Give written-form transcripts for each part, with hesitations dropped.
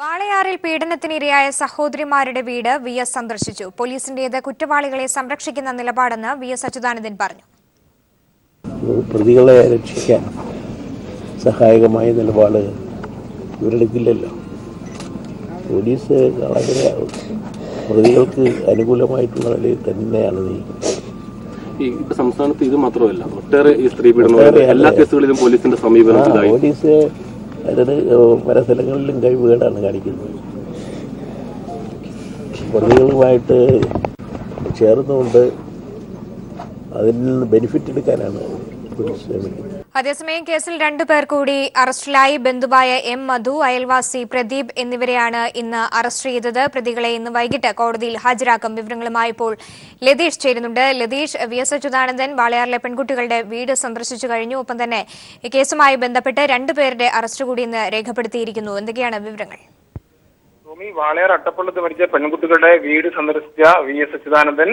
വാളയാറിൽ പീഡനത്തിനിരയായ സഹോദരിമാരുടെ വീട് വി.എസ്. സന്ദർശിച്ചു. പോലീസിന്റേത് കുറ്റവാളികളെ സംരക്ഷിക്കുന്ന നിലപാടെന്ന് വി.എസ്. അച്യുതാനന്ദൻ പറഞ്ഞു. പ്രതികളെ രക്ഷിക്കാൻ സഹായകമായ നിലപാട് ഇവരെടുക്കില്ലല്ലോ. പോലീസ് വളരെ പ്രതികൾക്ക് അനുകൂലമായിട്ടുള്ള നിലയിൽ തന്നെയാണ് നീക്കുന്നത്. സംസ്ഥാനത്ത് ഇത് മാത്രമല്ല, ഒട്ടേറെ ഈ സ്ത്രീ പീഡനം എല്ലാ കേസുകളിലും പോലീസിന്റെ സമീപനം പോലീസ് അതിന് പല സ്ഥലങ്ങളിലും കഴിവുകേടാണ് കാണിക്കുന്നത്. പ്രതികളുമായിട്ട് ചേർന്നുകൊണ്ട് അതിൽ നിന്ന് ബെനിഫിറ്റ് എടുക്കാനാണ് ശ്രമിക്കുന്നത്. അതേസമയം കേസിൽ 2 പേർ കൂടി അറസ്റ്റിലായി. ബന്ധുവായ എം മധു, അയൽവാസി പ്രദീപ് എന്നിവരെയാണ് ഇന്ന് അറസ്റ്റ് ചെയ്തത്. പ്രതികളെ ഇന്ന് വൈകിട്ട് കോടതിയിൽ ഹാജരാക്കും. വിവരങ്ങളുമായി ഇപ്പോൾ ലതീഷ് ചേരുന്നുണ്ട്. ലതീഷ്, വി.എസ്. അച്യുതാനന്ദൻ വാളയാറിലെ പെൺകുട്ടികളുടെ വീട് സന്ദർശിച്ചു കഴിഞ്ഞു. ഒപ്പം തന്നെ ഈ കേസുമായി ബന്ധപ്പെട്ട് 2 പേരുടെ അറസ്റ്റ് കൂടി ഇന്ന് രേഖപ്പെടുത്തിയിരിക്കുന്നു. എന്തൊക്കെയാണ് വിവരങ്ങൾ? വാളയാർ അട്ടപ്പള്ളത്ത് മരിച്ച പെൺകുട്ടികളുടെ വീട് സന്ദർശിച്ച വി.എസ്. അച്യുതാനന്ദൻ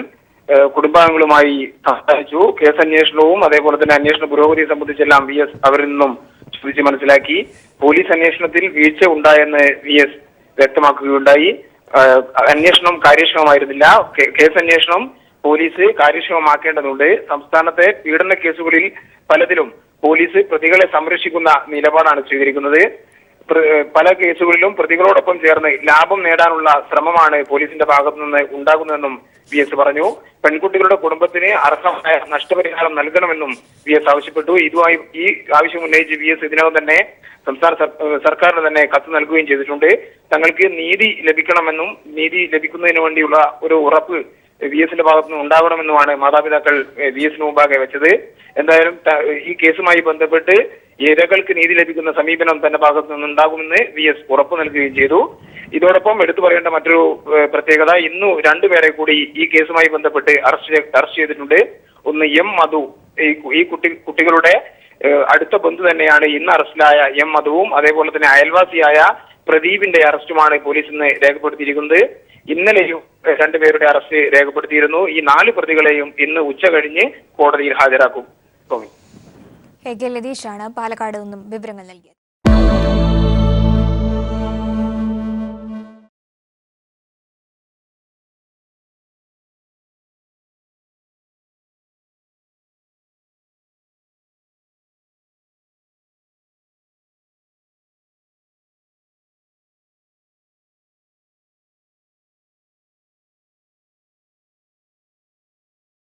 കുടുംബാംഗങ്ങളുമായി സംസാരിച്ചു. കേസന്വേഷണവും അതേപോലെ തന്നെ അന്വേഷണ പുരോഗതിയെ സംബന്ധിച്ചെല്ലാം വി.എസ്. അവരിൽ നിന്നും ചോദിച്ച് മനസ്സിലാക്കി. പോലീസ് അന്വേഷണത്തിൽ വീഴ്ച ഉണ്ടായെന്ന് വി.എസ്. വ്യക്തമാക്കുകയുണ്ടായി. അന്വേഷണം കാര്യക്ഷമമായിരുന്നില്ല. കേസന്വേഷണം പോലീസ് കാര്യക്ഷമമാക്കേണ്ടതുണ്ട്. സംസ്ഥാനത്തെ പീഡന കേസുകളിൽ പലതിലും പോലീസ് പ്രതികളെ സംരക്ഷിക്കുന്ന നിലപാടാണ് സ്വീകരിക്കുന്നത്. പല കേസുകളിലും പ്രതികളോടൊപ്പം ചേർന്ന് ലാഭം നേടാനുള്ള ശ്രമമാണ് പോലീസിന്റെ ഭാഗത്തു നിന്ന് ഉണ്ടാകുന്നതെന്നും വി.എസ്. പറഞ്ഞു. പെൺകുട്ടികളുടെ കുടുംബത്തിന് അർഹമായ നഷ്ടപരിഹാരം നൽകണമെന്നും വി.എസ്. ആവശ്യപ്പെട്ടു. ഇതുമായി ഈ ആവശ്യം ഉന്നയിച്ച് വി.എസ്. ഇതിനകം തന്നെ സംസ്ഥാന സർക്കാരിന് തന്നെ കത്ത് നൽകുകയും ചെയ്തിട്ടുണ്ട്. തങ്ങൾക്ക് നീതി ലഭിക്കണമെന്നും നീതി ലഭിക്കുന്നതിന് വേണ്ടിയുള്ള ഒരു ഉറപ്പ് വി.എസിന്റെ ഭാഗത്തുനിന്ന് ഉണ്ടാകണമെന്നുമാണ് മാതാപിതാക്കൾ വി.എസിന് മുമ്പാകെ വെച്ചത്. എന്തായാലും ഈ കേസുമായി ബന്ധപ്പെട്ട് ഇരകൾക്ക് നീതി ലഭിക്കുന്ന സമീപനം തന്റെ ഭാഗത്തു നിന്നുണ്ടാകുമെന്ന് വി.എസ്. ഉറപ്പു നൽകുകയും ചെയ്തു. ഇതോടൊപ്പം എടുത്തു പറയേണ്ട മറ്റൊരു പ്രത്യേകത, ഇന്നു 2 പേരെ കൂടി ഈ കേസുമായി ബന്ധപ്പെട്ട് അറസ്റ്റ് ചെയ്തിട്ടുണ്ട്. ഒന്ന് എം മധു, ഈ കുട്ടികളുടെ അടുത്ത ബന്ധു തന്നെയാണ് ഇന്ന് അറസ്റ്റിലായ എം മധുവും. അതേപോലെ തന്നെ അയൽവാസിയായ പ്രദീപിന്റെ അറസ്റ്റുമാണ് പോലീസ് ഇന്ന് രേഖപ്പെടുത്തിയിരിക്കുന്നത്. ഇന്നലെയും 2 പേരുടെ അറസ്റ്റ് രേഖപ്പെടുത്തിയിരുന്നു. ഈ 4 പ്രതികളെയും ഇന്ന് ഉച്ച കഴിഞ്ഞ് കോടതിയിൽ ഹാജരാക്കും. ലതീഷാണ് പാലക്കാട് നിന്നും വിവരങ്ങൾ നൽകിയത്.